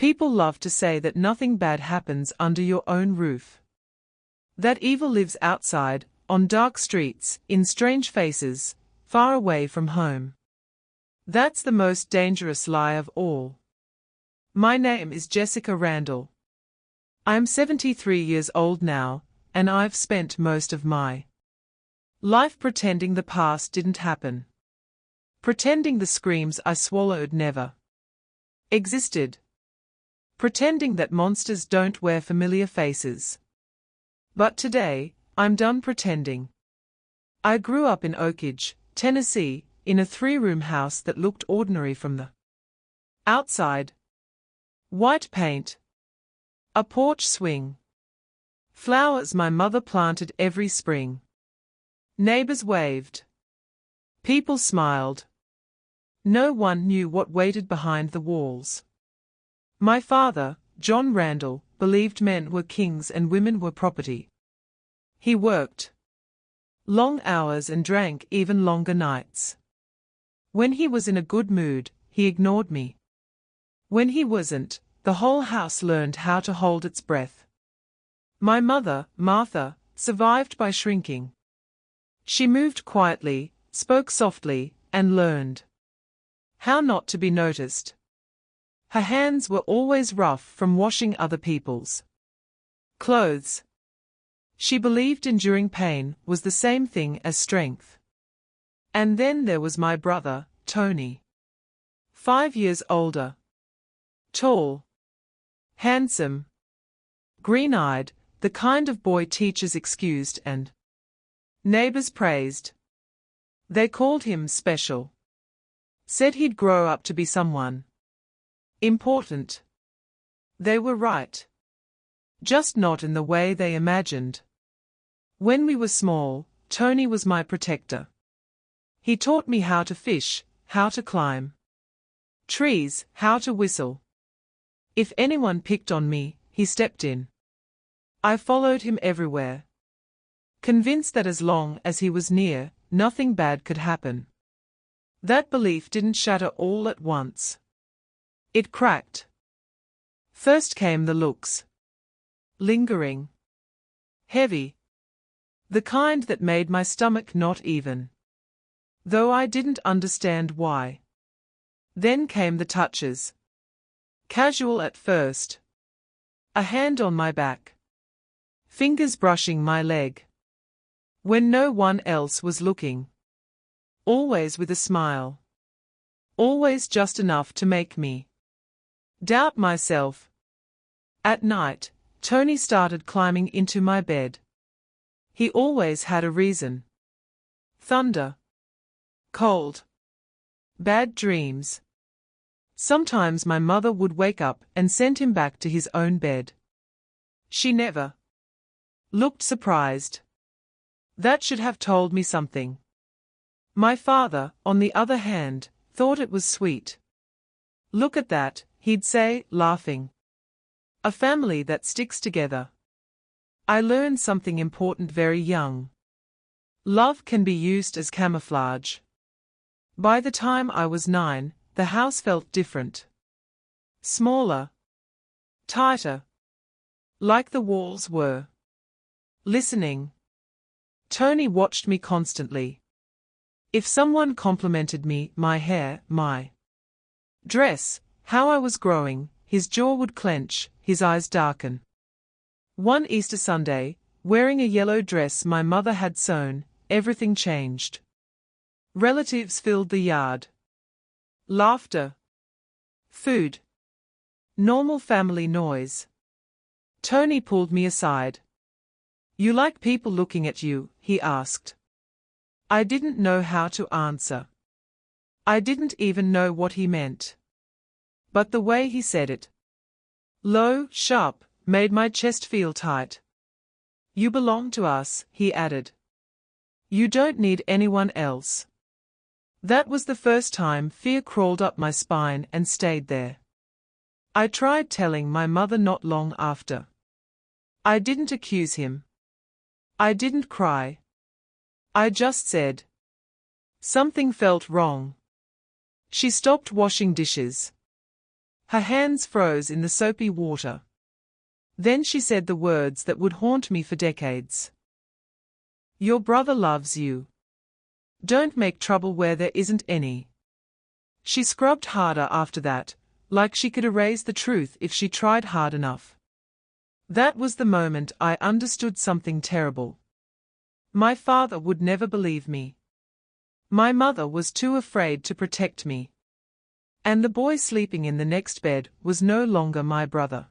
People love to say that nothing bad happens under your own roof. That evil lives outside, on dark streets, in strange faces, far away from home. That's the most dangerous lie of all. My name is Jessica Randall. I'm 73 years old now, and I've spent most of my life pretending the past didn't happen. Pretending the screams I swallowed never existed. Pretending that monsters don't wear familiar faces. But today, I'm done pretending. I grew up in Oak Ridge, Tennessee, in a 3-room house that looked ordinary from the outside. White paint. A porch swing. Flowers my mother planted every spring. Neighbors waved. People smiled. No one knew what waited behind the walls. My father, John Randall, believed men were kings and women were property. He worked long hours and drank even longer nights. When he was in a good mood, he ignored me. When he wasn't, the whole house learned how to hold its breath. My mother, Martha, survived by shrinking. She moved quietly, spoke softly, and learned how not to be noticed. Her hands were always rough from washing other people's clothes. She believed enduring pain was the same thing as strength. And then there was my brother, Tony. 5 years older. Tall. Handsome. Green-eyed, the kind of boy teachers excused and neighbors praised. They called him special. Said he'd grow up to be someone important. They were right. Just not in the way they imagined. When we were small, Tony was my protector. He taught me how to fish, how to climb trees, how to whistle. If anyone picked on me, he stepped in. I followed him everywhere, convinced that as long as he was near, nothing bad could happen. That belief didn't shatter all at once. It cracked. First came the looks. Lingering. Heavy. The kind that made my stomach knot even, though I didn't understand why. Then came the touches. Casual at first. A hand on my back. Fingers brushing my leg. When no one else was looking. Always with a smile. Always just enough to make me doubt myself. At night, Tony started climbing into my bed. He always had a reason. Thunder. Cold. Bad dreams. Sometimes my mother would wake up and send him back to his own bed. She never looked surprised. That should have told me something. My father, on the other hand, thought it was sweet. Look at that, he'd say, laughing. A family that sticks together. I learned something important very young. Love can be used as camouflage. By the time I was 9, the house felt different. Smaller. Tighter. Like the walls were listening. Tony watched me constantly. If someone complimented me, my hair, my dress, how I was growing, his jaw would clench, his eyes darken. One Easter Sunday, wearing a yellow dress my mother had sewn, everything changed. Relatives filled the yard. Laughter. Food. Normal family noise. Tony pulled me aside. You like people looking at you, he asked. I didn't know how to answer. I didn't even know what he meant. But the way he said it, low, sharp, made my chest feel tight. You belong to us, he added. You don't need anyone else. That was the first time fear crawled up my spine and stayed there. I tried telling my mother not long after. I didn't accuse him. I didn't cry. I just said something felt wrong. She stopped washing dishes. Her hands froze in the soapy water. Then she said the words that would haunt me for decades. Your brother loves you. Don't make trouble where there isn't any. She scrubbed harder after that, like she could erase the truth if she tried hard enough. That was the moment I understood something terrible. My father would never believe me. My mother was too afraid to protect me. And the boy sleeping in the next bed was no longer my brother.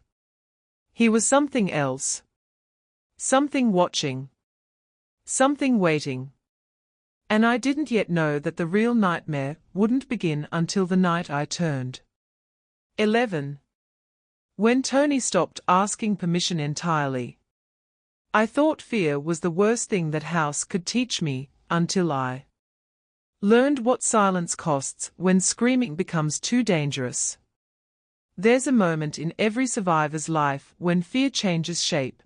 He was something else. Something watching. Something waiting. And I didn't yet know that the real nightmare wouldn't begin until the night I turned 11. When Tony stopped asking permission entirely. I thought fear was the worst thing that house could teach me, until I learned what silence costs when screaming becomes too dangerous. There's a moment in every survivor's life when fear changes shape.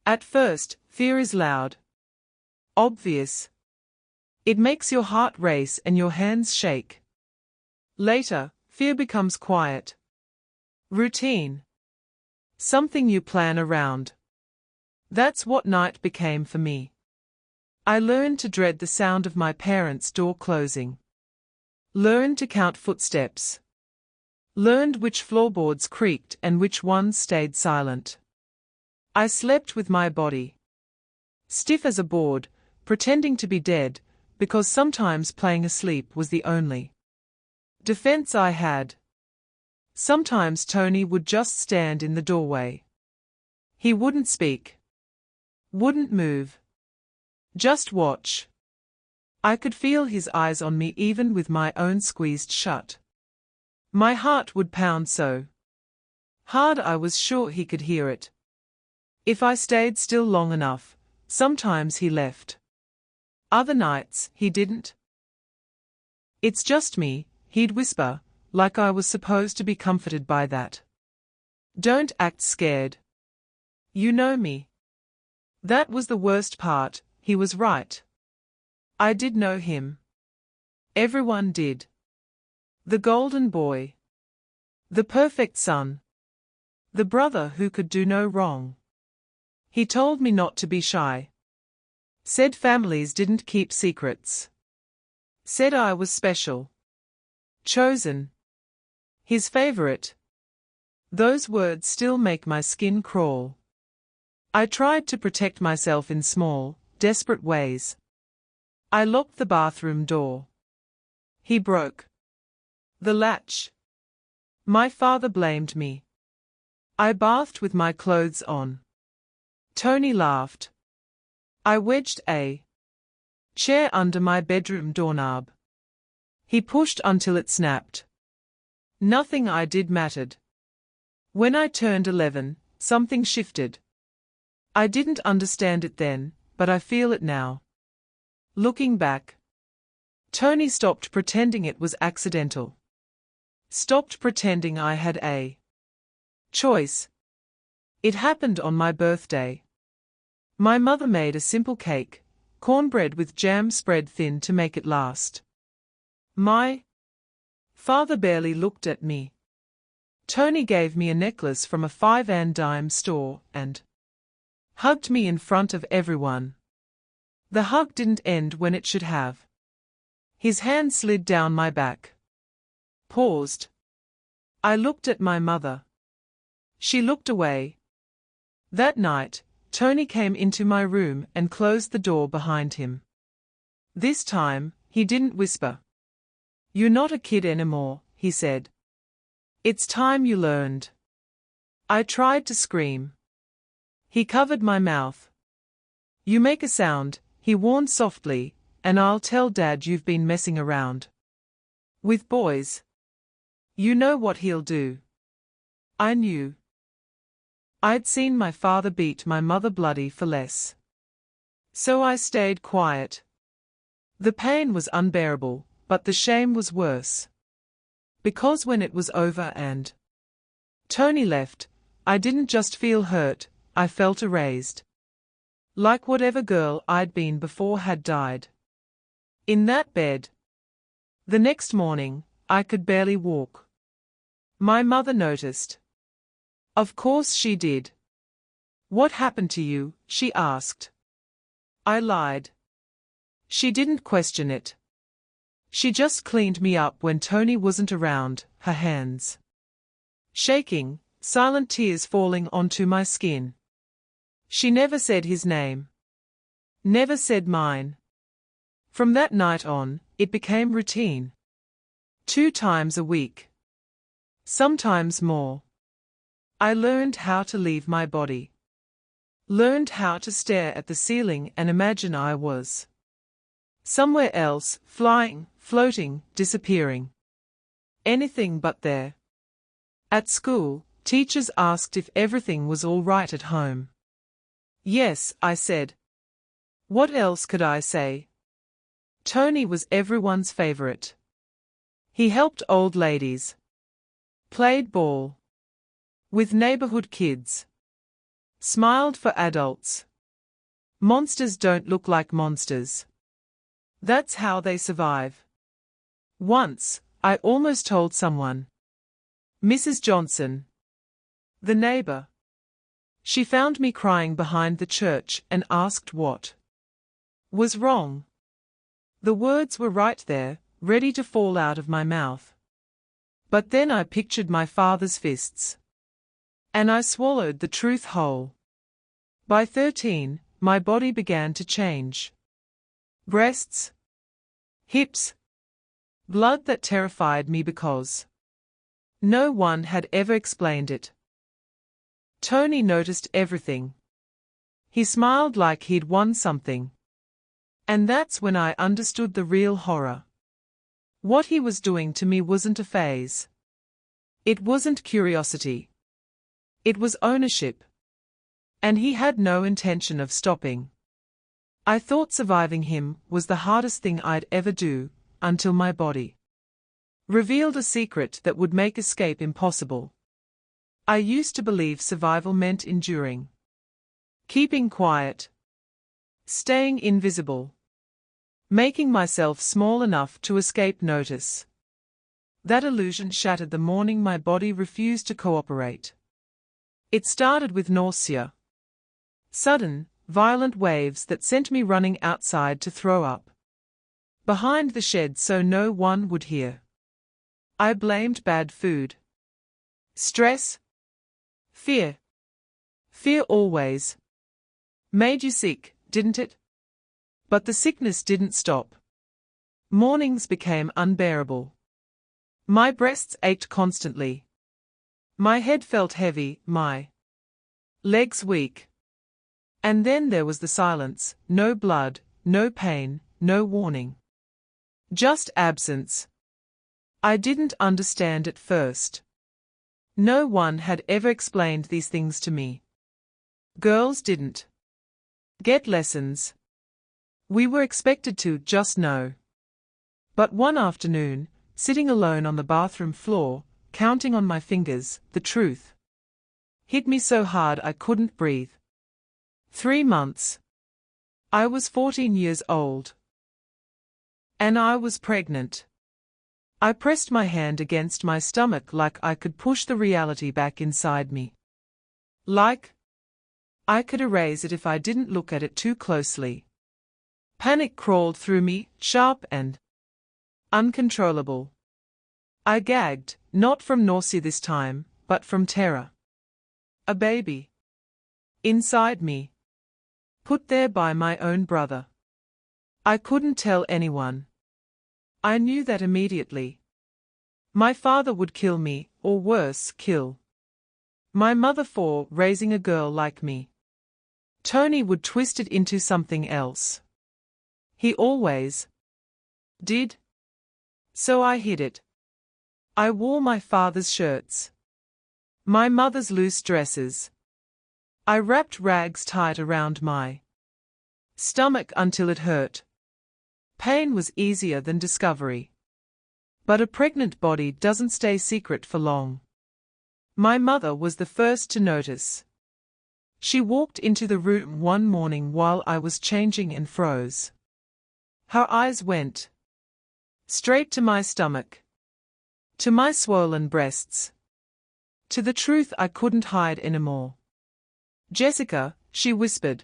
At first, fear is loud. Obvious. It makes your heart race and your hands shake. Later, fear becomes quiet. Routine. Something you plan around. That's what night became for me. I learned to dread the sound of my parents' door closing. Learned to count footsteps. Learned which floorboards creaked and which ones stayed silent. I slept with my body stiff as a board, pretending to be dead, because sometimes playing asleep was the only defense I had. Sometimes Tony would just stand in the doorway. He wouldn't speak. Wouldn't move. Just watch. I could feel his eyes on me even with my own squeezed shut. My heart would pound so hard I was sure he could hear it. If I stayed still long enough, sometimes he left. Other nights, he didn't. It's just me, he'd whisper, like I was supposed to be comforted by that. Don't act scared. You know me. That was the worst part, he was right. I did know him. Everyone did. The golden boy. The perfect son. The brother who could do no wrong. He told me not to be shy. Said families didn't keep secrets. Said I was special. Chosen. His favorite. Those words still make my skin crawl. I tried to protect myself in small, desperate ways. I locked the bathroom door. He broke the latch. My father blamed me. I bathed with my clothes on. Tony laughed. I wedged a chair under my bedroom doorknob. He pushed until it snapped. Nothing I did mattered. When I turned 11, something shifted. I didn't understand it then, but I feel it now. Looking back, Tony stopped pretending it was accidental. Stopped pretending I had a choice. It happened on my birthday. My mother made a simple cake, cornbread with jam spread thin to make it last. My father barely looked at me. Tony gave me a necklace from a 5-and-dime store and hugged me in front of everyone. The hug didn't end when it should have. His hand slid down my back. Paused. I looked at my mother. She looked away. That night, Tony came into my room and closed the door behind him. This time, he didn't whisper. You're not a kid anymore, he said. It's time you learned. I tried to scream. He covered my mouth. You make a sound, he warned softly, and I'll tell Dad you've been messing around with boys. You know what he'll do. I knew. I'd seen my father beat my mother bloody for less. So I stayed quiet. The pain was unbearable, but the shame was worse. Because when it was over and Tony left, I didn't just feel hurt, I felt erased. Like whatever girl I'd been before had died. In that bed. The next morning, I could barely walk. My mother noticed. Of course she did. What happened to you? She asked. I lied. She didn't question it. She just cleaned me up when Tony wasn't around, her hands shaking, silent tears falling onto my skin. She never said his name. Never said mine. From that night on, it became routine. 2 times a week. Sometimes more. I learned how to leave my body. Learned how to stare at the ceiling and imagine I was somewhere else, flying, floating, disappearing. Anything but there. At school, teachers asked if everything was all right at home. Yes, I said. What else could I say? Tony was everyone's favorite. He helped old ladies. Played ball with neighborhood kids. Smiled for adults. Monsters don't look like monsters. That's how they survive. Once, I almost told someone. Mrs. Johnson, the neighbor. She found me crying behind the church and asked what was wrong. The words were right there, ready to fall out of my mouth. But then I pictured my father's fists. And I swallowed the truth whole. By 13, my body began to change. Breasts. Hips. Blood that terrified me because no one had ever explained it. Tony noticed everything. He smiled like he'd won something. And that's when I understood the real horror. What he was doing to me wasn't a phase. It wasn't curiosity. It was ownership. And he had no intention of stopping. I thought surviving him was the hardest thing I'd ever do, until my body revealed a secret that would make escape impossible. I used to believe survival meant enduring. Keeping quiet. Staying invisible. Making myself small enough to escape notice. That illusion shattered the morning my body refused to cooperate. It started with nausea. Sudden, violent waves that sent me running outside to throw up. Behind the shed so no one would hear. I blamed bad food. Stress. Fear. Fear always made you sick, didn't it? But the sickness didn't stop. Mornings became unbearable. My breasts ached constantly. My head felt heavy, my legs weak. And then there was the silence, no blood, no pain, no warning. Just absence. I didn't understand at first. No one had ever explained these things to me. Girls didn't get lessons. We were expected to just know. But one afternoon, sitting alone on the bathroom floor, counting on my fingers, the truth hit me so hard I couldn't breathe. 3 months. I was 14 years old. And I was pregnant. I pressed my hand against my stomach like I could push the reality back inside me. Like I could erase it if I didn't look at it too closely. Panic crawled through me, sharp and uncontrollable. I gagged, not from nausea this time, but from terror. A baby inside me, put there by my own brother. I couldn't tell anyone. I knew that immediately. My father would kill me, or worse, kill my mother for raising a girl like me. Tony would twist it into something else. He always did. So I hid it. I wore my father's shirts, my mother's loose dresses. I wrapped rags tight around my stomach until it hurt. Pain was easier than discovery. But a pregnant body doesn't stay secret for long. My mother was the first to notice. She walked into the room one morning while I was changing and froze. Her eyes went straight to my stomach, to my swollen breasts. To the truth I couldn't hide anymore. Jessica, she whispered.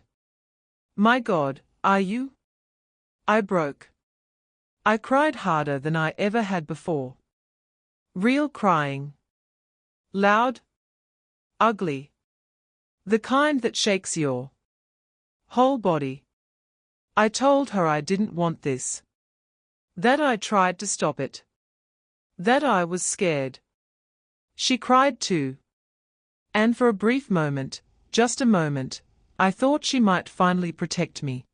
My God, are you? I broke. I cried harder than I ever had before. Real crying. Loud. Ugly. The kind that shakes your whole body. I told her I didn't want this. That I tried to stop it. That I was scared. She cried too. And for a brief moment, just a moment, I thought she might finally protect me.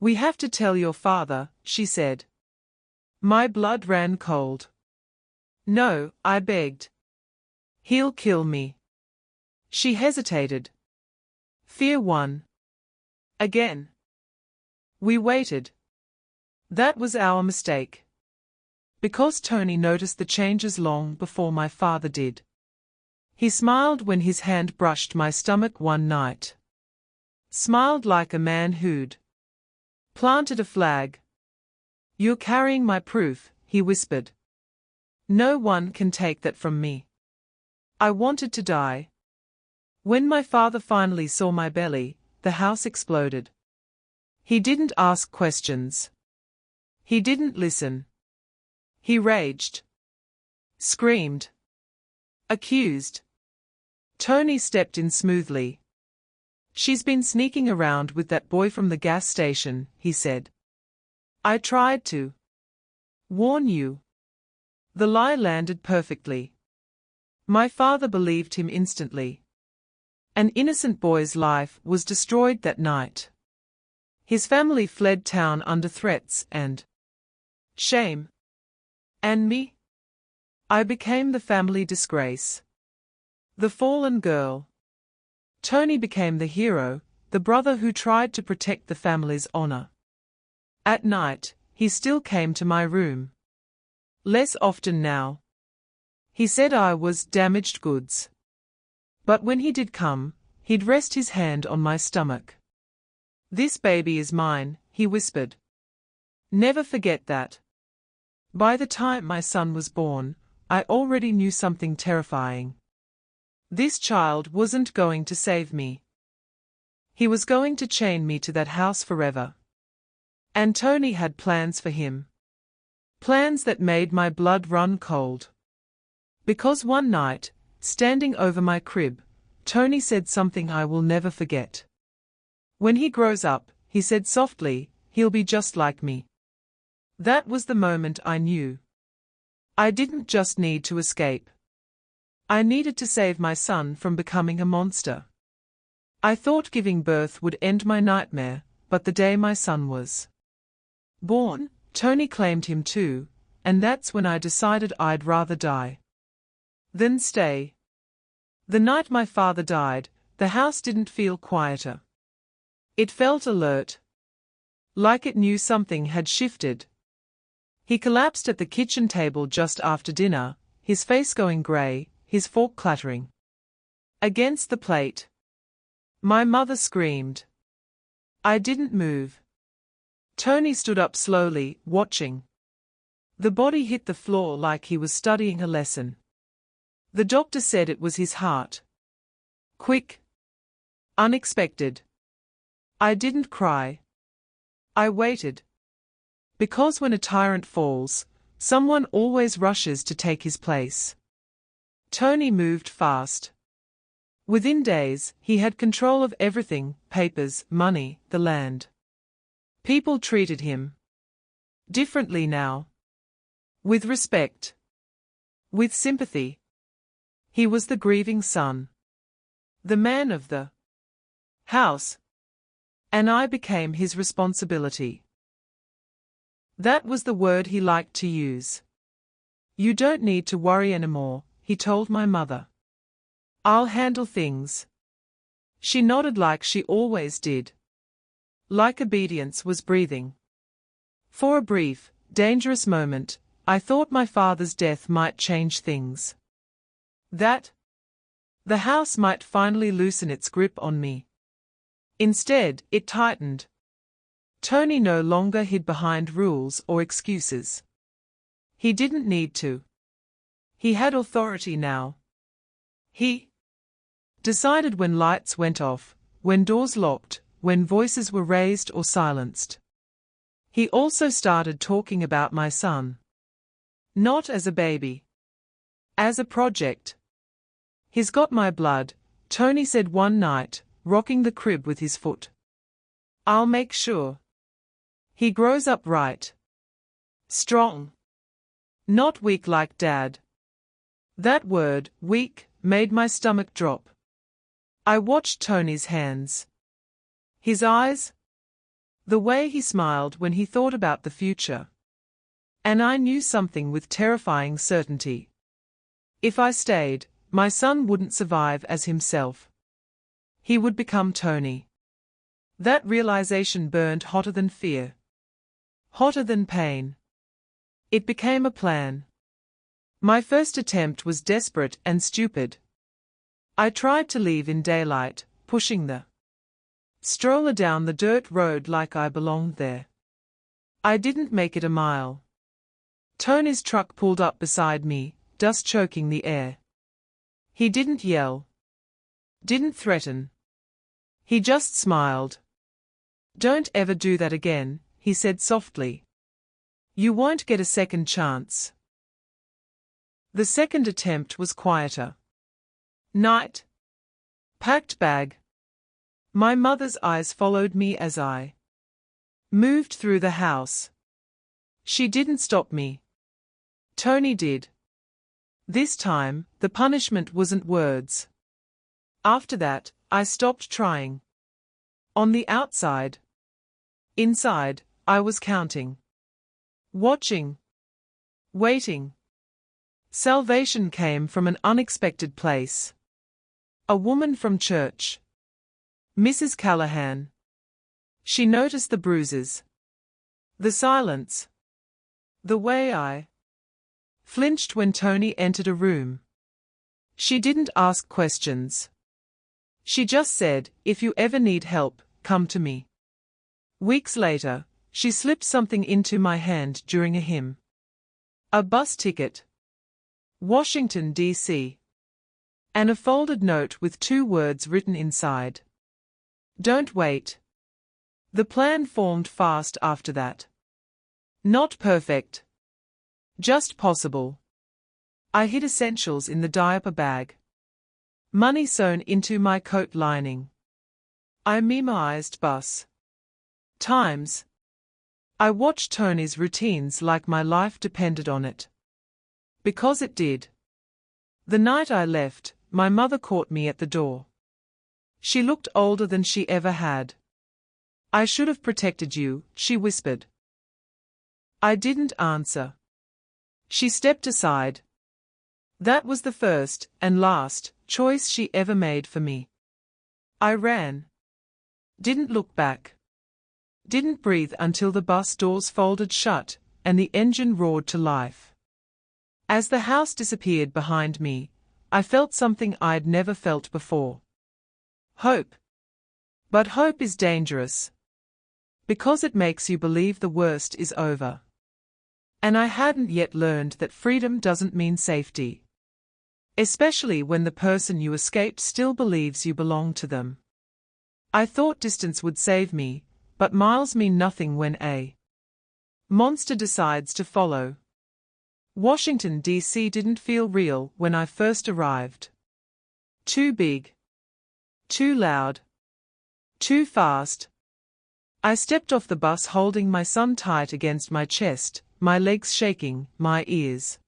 We have to tell your father, she said. My blood ran cold. No, I begged. He'll kill me. She hesitated. Fear won. Again. We waited. That was our mistake. Because Tony noticed the changes long before my father did. He smiled when his hand brushed my stomach one night. Smiled like a man who'd planted a flag. You're carrying my proof, he whispered. No one can take that from me. I wanted to die. When my father finally saw my belly, the house exploded. He didn't ask questions. He didn't listen. He raged. Screamed. Accused. Tony stepped in smoothly. She's been sneaking around with that boy from the gas station, he said. I tried to warn you. The lie landed perfectly. My father believed him instantly. An innocent boy's life was destroyed that night. His family fled town under threats and shame. And me? I became the family disgrace. The fallen girl. Tony became the hero, the brother who tried to protect the family's honor. At night, he still came to my room. Less often now. He said I was damaged goods. But when he did come, he'd rest his hand on my stomach. This baby is mine, he whispered. Never forget that. By the time my son was born, I already knew something terrifying. This child wasn't going to save me. He was going to chain me to that house forever. And Tony had plans for him. Plans that made my blood run cold. Because one night, standing over my crib, Tony said something I will never forget. When he grows up, he said softly, he'll be just like me. That was the moment I knew. I didn't just need to escape. I needed to save my son from becoming a monster. I thought giving birth would end my nightmare, but the day my son was born, Tony claimed him too, and that's when I decided I'd rather die than stay. The night my father died, the house didn't feel quieter. It felt alert. Like it knew something had shifted. He collapsed at the kitchen table just after dinner, his face going grey, his fork clattering against the plate. My mother screamed. I didn't move. Tony stood up slowly, watching. The body hit the floor like he was studying a lesson. The doctor said it was his heart. Quick. Unexpected. I didn't cry. I waited. Because when a tyrant falls, someone always rushes to take his place. Tony moved fast. Within days, he had control of everything: papers, money, the land. People treated him differently now. With respect. With sympathy. He was the grieving son. The man of the house. And I became his responsibility. That was the word he liked to use. You don't need to worry anymore, he told my mother. I'll handle things. She nodded like she always did. Like obedience was breathing. For a brief, dangerous moment, I thought my father's death might change things. That the house might finally loosen its grip on me. Instead, it tightened. Tony no longer hid behind rules or excuses. He didn't need to. He had authority now. He decided when lights went off, when doors locked, when voices were raised or silenced. He also started talking about my son. Not as a baby. As a project. He's got my blood, Tony said one night, rocking the crib with his foot. I'll make sure he grows up right. Strong. Not weak like Dad. That word, weak, made my stomach drop. I watched Tony's hands. His eyes. The way he smiled when he thought about the future. And I knew something with terrifying certainty. If I stayed, my son wouldn't survive as himself. He would become Tony. That realization burned hotter than fear. Hotter than pain. It became a plan. My first attempt was desperate and stupid. I tried to leave in daylight, pushing the stroller down the dirt road like I belonged there. I didn't make it a mile. Tony's truck pulled up beside me, dust choking the air. He didn't yell. Didn't threaten. He just smiled. Don't ever do that again, he said softly. You won't get a second chance. The second attempt was quieter. Night. Packed bag. My mother's eyes followed me as I moved through the house. She didn't stop me. Tony did. This time, the punishment wasn't words. After that, I stopped trying. On the outside. Inside, I was counting. Watching. Waiting. Salvation came from an unexpected place. A woman from church. Mrs. Callahan. She noticed the bruises. The silence. The way I flinched when Tony entered a room. She didn't ask questions. She just said, if you ever need help, come to me. Weeks later, she slipped something into my hand during a hymn. A bus ticket. Washington, D.C. And a folded note with 2 words written inside. Don't wait. The plan formed fast after that. Not perfect. Just possible. I hid essentials in the diaper bag. Money sewn into my coat lining. I memorized bus times. I watched Tony's routines like my life depended on it. Because it did. The night I left, my mother caught me at the door. She looked older than she ever had. I should have protected you, she whispered. I didn't answer. She stepped aside. That was the first and last choice she ever made for me. I ran. Didn't look back. Didn't breathe until the bus doors folded shut and the engine roared to life. As the house disappeared behind me, I felt something I'd never felt before. Hope. But hope is dangerous. Because it makes you believe the worst is over. And I hadn't yet learned that freedom doesn't mean safety. Especially when the person you escaped still believes you belong to them. I thought distance would save me, but miles mean nothing when a monster decides to follow. Washington, D.C. didn't feel real when I first arrived. Too big. Too loud. Too fast. I stepped off the bus holding my son tight against my chest, my legs shaking, my ears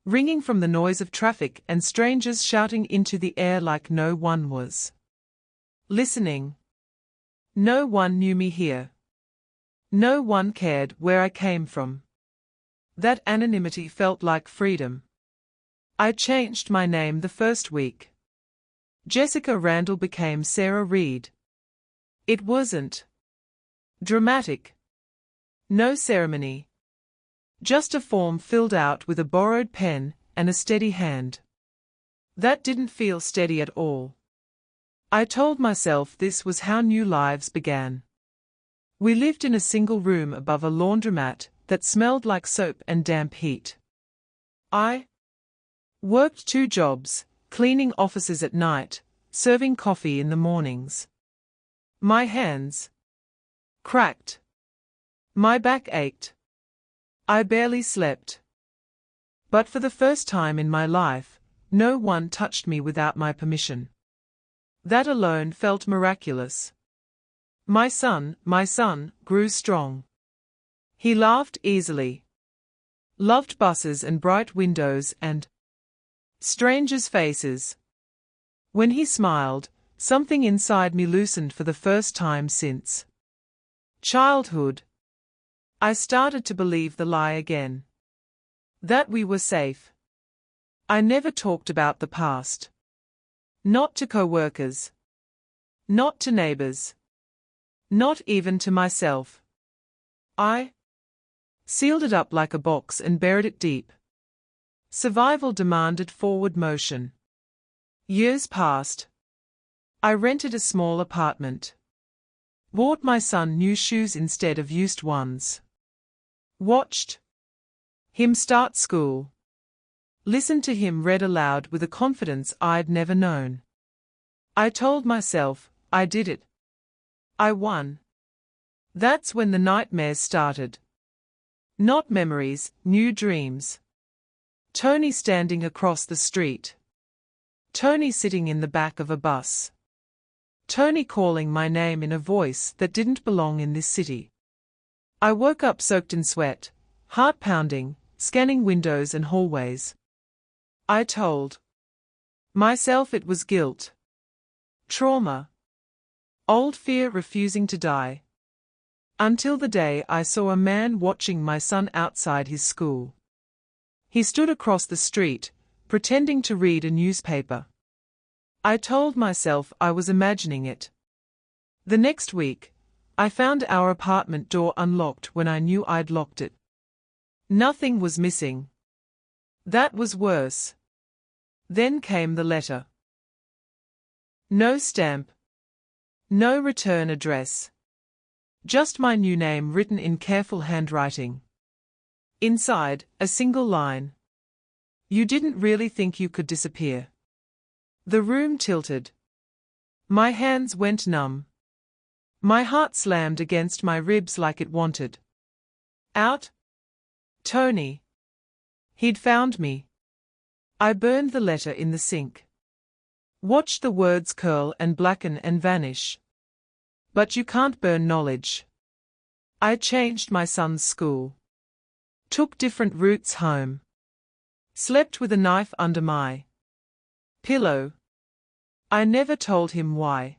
ringing from the noise of traffic and strangers shouting into the air like no one was listening. No one knew me here. No one cared where I came from. That anonymity felt like freedom. I changed my name the first week. Jessica Randall became Sarah Reed. It wasn't dramatic. No ceremony. Just a form filled out with a borrowed pen and a steady hand. That didn't feel steady at all. I told myself this was how new lives began. We lived in a single room above a laundromat that smelled like soap and damp heat. I worked 2 jobs, cleaning offices at night, serving coffee in the mornings. My hands cracked. My back ached. I barely slept. But for the first time in my life, no one touched me without my permission. That alone felt miraculous. My son, grew strong. He laughed easily. Loved buses and bright windows and strangers' faces. When he smiled, something inside me loosened for the first time since childhood. I started to believe the lie again. That we were safe. I never talked about the past. Not to co-workers. Not to neighbors. Not even to myself. I sealed it up like a box and buried it deep. Survival demanded forward motion. Years passed. I rented a small apartment. Bought my son new shoes instead of used ones. Watched him start school. Listened to him read aloud with a confidence I'd never known. I told myself, I did it. I won. That's when the nightmares started. Not memories, new dreams. Tony standing across the street. Tony sitting in the back of a bus. Tony calling my name in a voice that didn't belong in this city. I woke up soaked in sweat, heart pounding, scanning windows and hallways. I told myself it was guilt. Trauma. Old fear refusing to die. Until the day I saw a man watching my son outside his school. He stood across the street, pretending to read a newspaper. I told myself I was imagining it. The next week, I found our apartment door unlocked when I knew I'd locked it. Nothing was missing. That was worse. Then came the letter. No stamp. No return address. Just my new name written in careful handwriting. Inside, a single line. You didn't really think you could disappear. The room tilted. My hands went numb. My heart slammed against my ribs like it wanted out. Tony. He'd found me. I burned the letter in the sink. Watched the words curl and blacken and vanish. But you can't burn knowledge. I changed my son's school. Took different routes home. Slept with a knife under my pillow. I never told him why.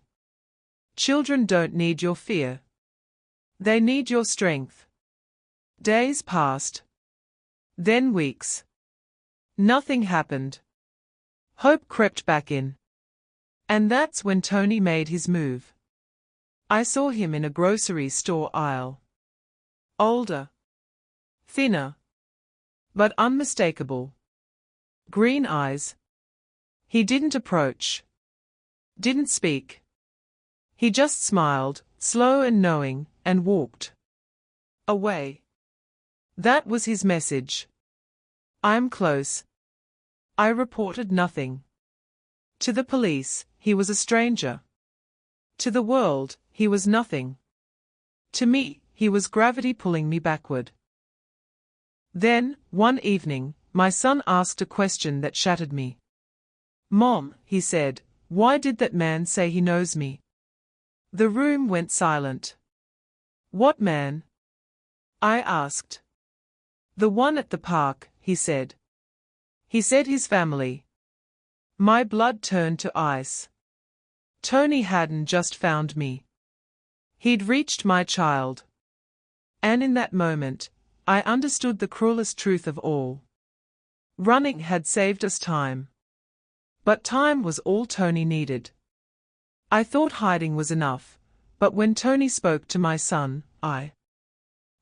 Children don't need your fear. They need your strength. Days passed. Then weeks. Nothing happened. Hope crept back in. And that's when Tony made his move. I saw him in a grocery store aisle. Older. Thinner. But unmistakable. Green eyes. He didn't approach. Didn't speak. He just smiled, slow and knowing, and walked away. That was his message. I'm close. I reported nothing. To the police, he was a stranger. To the world, he was nothing. To me, he was gravity pulling me backward. Then, one evening, my son asked a question that shattered me. Mom, he said, why did that man say he knows me? The room went silent. What man? I asked. The one at the park, he said. He said his family. My blood turned to ice. Tony hadn't just found me. He'd reached my child. And in that moment, I understood the cruelest truth of all. Running had saved us time. But time was all Tony needed. I thought hiding was enough, but when Tony spoke to my son, I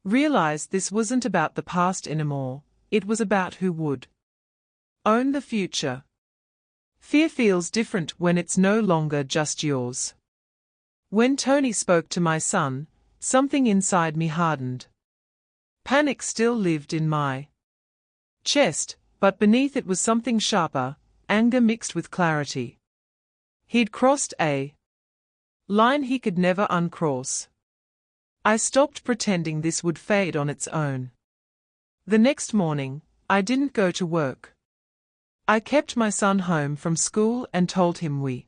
realized this wasn't about the past anymore, it was about who would own the future. Fear feels different when it's no longer just yours. When Tony spoke to my son, something inside me hardened. Panic still lived in my chest, but beneath it was something sharper, anger mixed with clarity. He'd crossed a line he could never uncross. I stopped pretending this would fade on its own. The next morning, I didn't go to work. I kept my son home from school and told him we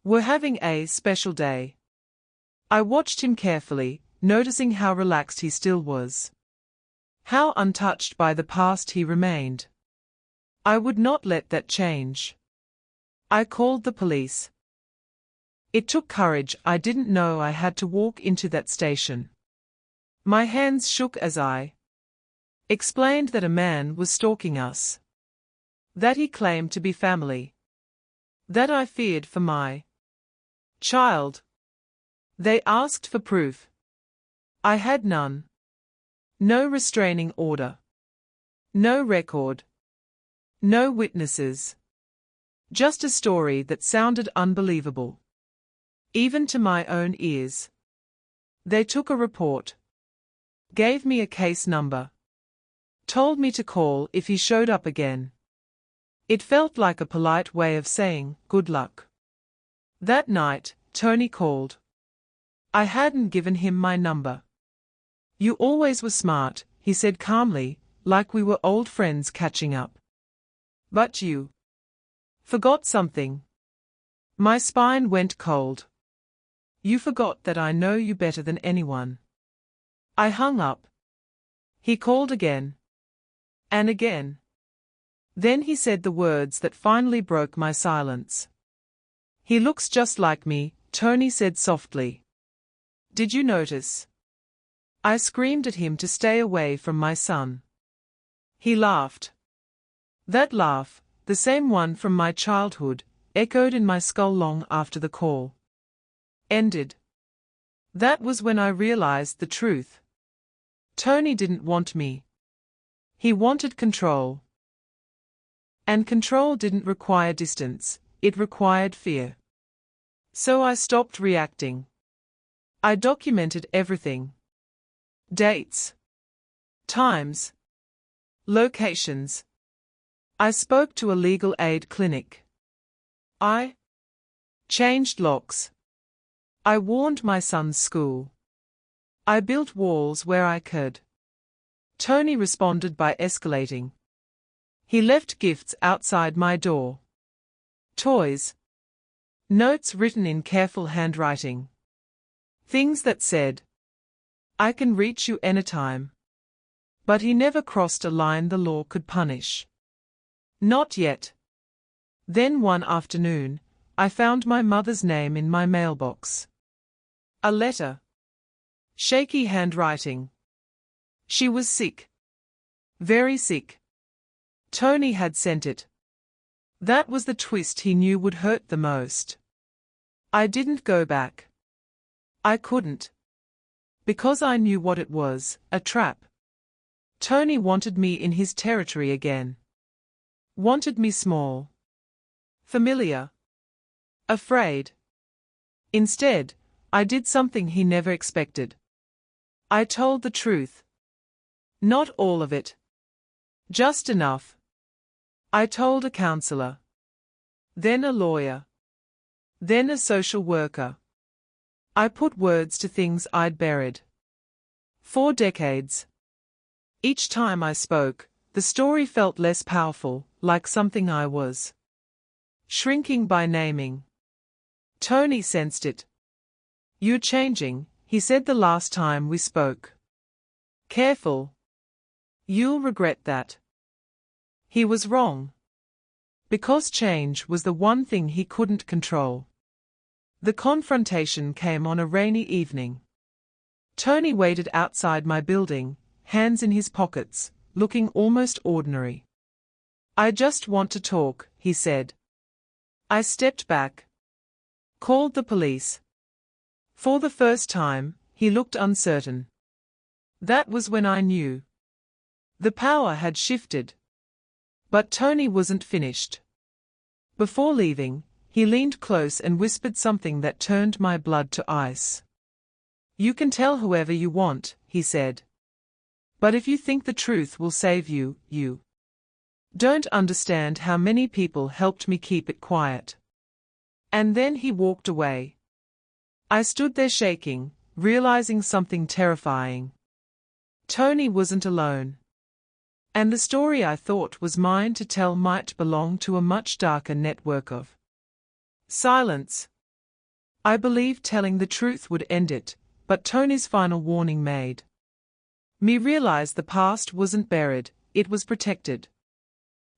were having a special day. I watched him carefully, noticing how relaxed he still was. How untouched by the past he remained. I would not let that change. I called the police. It took courage. I didn't know I had to walk into that station. My hands shook as I explained that a man was stalking us. That he claimed to be family. That I feared for my child. They asked for proof. I had none. No restraining order. No record. No witnesses. Just a story that sounded unbelievable. Even to my own ears. They took a report. Gave me a case number. Told me to call if he showed up again. It felt like a polite way of saying, good luck. That night, Tony called. I hadn't given him my number. You always were smart, he said calmly, like we were old friends catching up. But you forgot something. My spine went cold. You forgot that I know you better than anyone. I hung up. He called again. And again. Then he said the words that finally broke my silence. He looks just like me, Tony said softly. Did you notice? I screamed at him to stay away from my son. He laughed. That laugh, the same one from my childhood, echoed in my skull long after the call ended. That was when I realized the truth. Tony didn't want me. He wanted control. And control didn't require distance, it required fear. So I stopped reacting. I documented everything. Dates. Times. Locations. I spoke to a legal aid clinic. I changed locks. I warned my son's school. I built walls where I could. Tony responded by escalating. He left gifts outside my door. Toys. Notes written in careful handwriting. Things that said, I can reach you anytime. But he never crossed a line the law could punish. Not yet. Then one afternoon, I found my mother's name in my mailbox. A letter. Shaky handwriting. She was sick. Very sick. Tony had sent it. That was the twist he knew would hurt the most. I didn't go back. I couldn't. Because I knew what it was, a trap. Tony wanted me in his territory again. Wanted me small. Familiar. Afraid. Instead, I did something he never expected. I told the truth. Not all of it. Just enough. I told a counselor. Then a lawyer. Then a social worker. I put words to things I'd buried. 4 decades. Each time I spoke, the story felt less powerful, like something I was shrinking by naming. Tony sensed it. You're changing, he said the last time we spoke. Careful. You'll regret that. He was wrong. Because change was the one thing he couldn't control. The confrontation came on a rainy evening. Tony waited outside my building, hands in his pockets, looking almost ordinary. I just want to talk, he said. I stepped back. Called the police. For the first time, he looked uncertain. That was when I knew. The power had shifted. But Tony wasn't finished. Before leaving, he leaned close and whispered something that turned my blood to ice. You can tell whoever you want, he said. But if you think the truth will save you, you Don't understand how many people helped me keep it quiet. And then he walked away. I stood there shaking, realizing something terrifying. Tony wasn't alone. And the story I thought was mine to tell might belong to a much darker network of silence. I believed telling the truth would end it, but Tony's final warning made me realize the past wasn't buried, it was protected.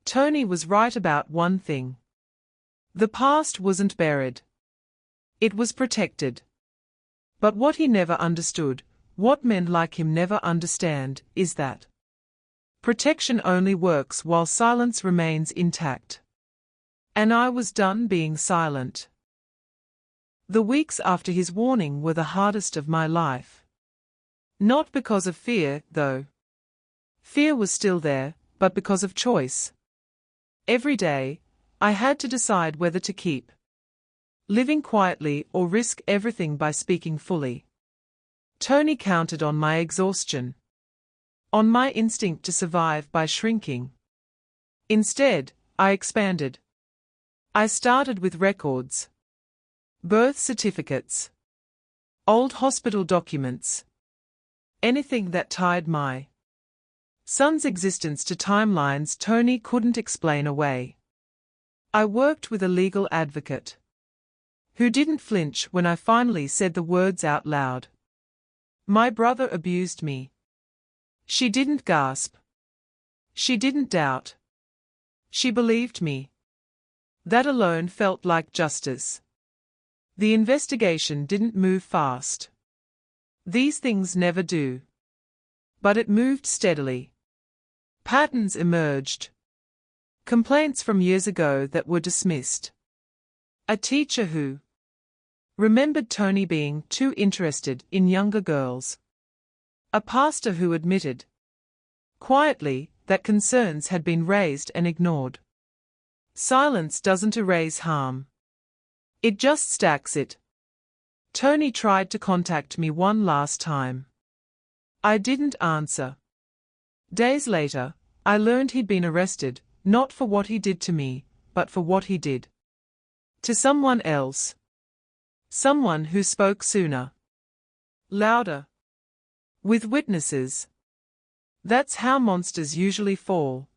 Tony was right about one thing. The past wasn't buried. It was protected. But what he never understood, what men like him never understand, is that protection only works while silence remains intact. And I was done being silent. The weeks after his warning were the hardest of my life. Not because of fear, though. Fear was still there, but because of choice. Every day, I had to decide whether to keep living quietly or risk everything by speaking fully. Tony counted on my exhaustion, on my instinct to survive by shrinking. Instead, I expanded. I started with records, birth certificates, old hospital documents, anything that tied my son's existence to timelines Tony couldn't explain away. I worked with a legal advocate who didn't flinch when I finally said the words out loud. My brother abused me. She didn't gasp. She didn't doubt. She believed me. That alone felt like justice. The investigation didn't move fast. These things never do. But it moved steadily. Patterns emerged. Complaints from years ago that were dismissed. A teacher who remembered Tony being too interested in younger girls. A pastor who admitted, quietly, that concerns had been raised and ignored. Silence doesn't erase harm. It just stacks it. Tony tried to contact me one last time. I didn't answer. Days later, I learned he'd been arrested, not for what he did to me, but for what he did to someone else. Someone who spoke sooner, louder, with witnesses. That's how monsters usually fall.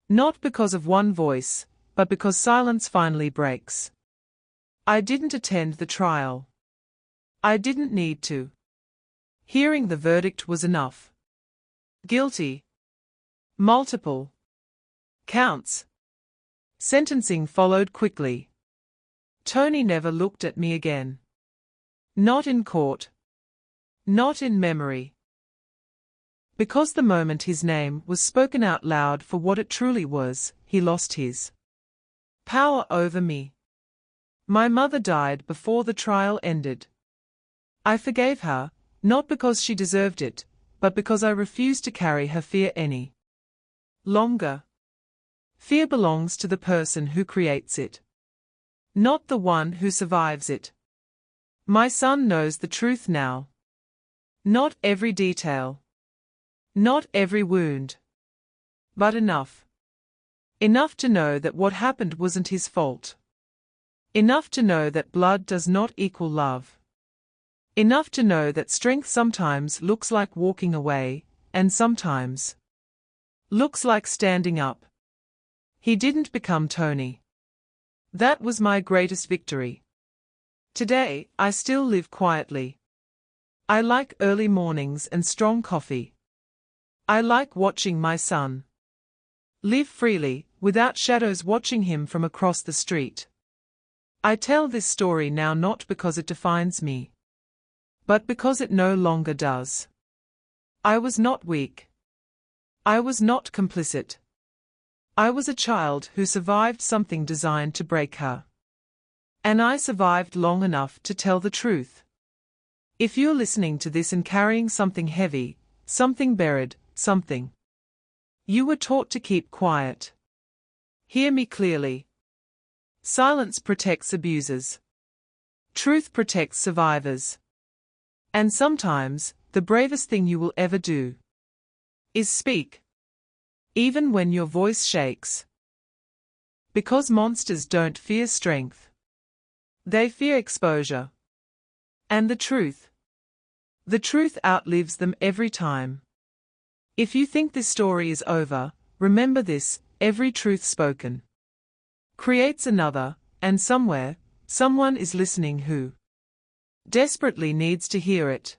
Not because of one voice, but because silence finally breaks. I didn't attend the trial. I didn't need to. Hearing the verdict was enough. Guilty. Multiple counts. Sentencing followed quickly. Tony never looked at me again. Not in court. Not in memory. Because the moment his name was spoken out loud for what it truly was, he lost his power over me. My mother died before the trial ended. I forgave her, not because she deserved it, but because I refused to carry her fear any longer. Fear belongs to the person who creates it, not the one who survives it. My son knows the truth now. Not every detail. Not every wound. But enough. Enough to know that what happened wasn't his fault. Enough to know that blood does not equal love. Enough to know that strength sometimes looks like walking away, and sometimes looks like standing up. He didn't become Tony. That was my greatest victory. Today, I still live quietly. I like early mornings and strong coffee. I like watching my son live freely, without shadows watching him from across the street. I tell this story now not because it defines me, but because it no longer does. I was not weak. I was not complicit. I was a child who survived something designed to break her. And I survived long enough to tell the truth. If you're listening to this and carrying something heavy, something buried, something you were taught to keep quiet, hear me clearly. Silence protects abusers. Truth protects survivors. And sometimes, the bravest thing you will ever do is speak. even when your voice shakes. Because monsters don't fear strength. They fear exposure. And the truth. The truth outlives them every time. If you think this story is over, remember this: every truth spoken creates another, and somewhere, someone is listening who desperately needs to hear it.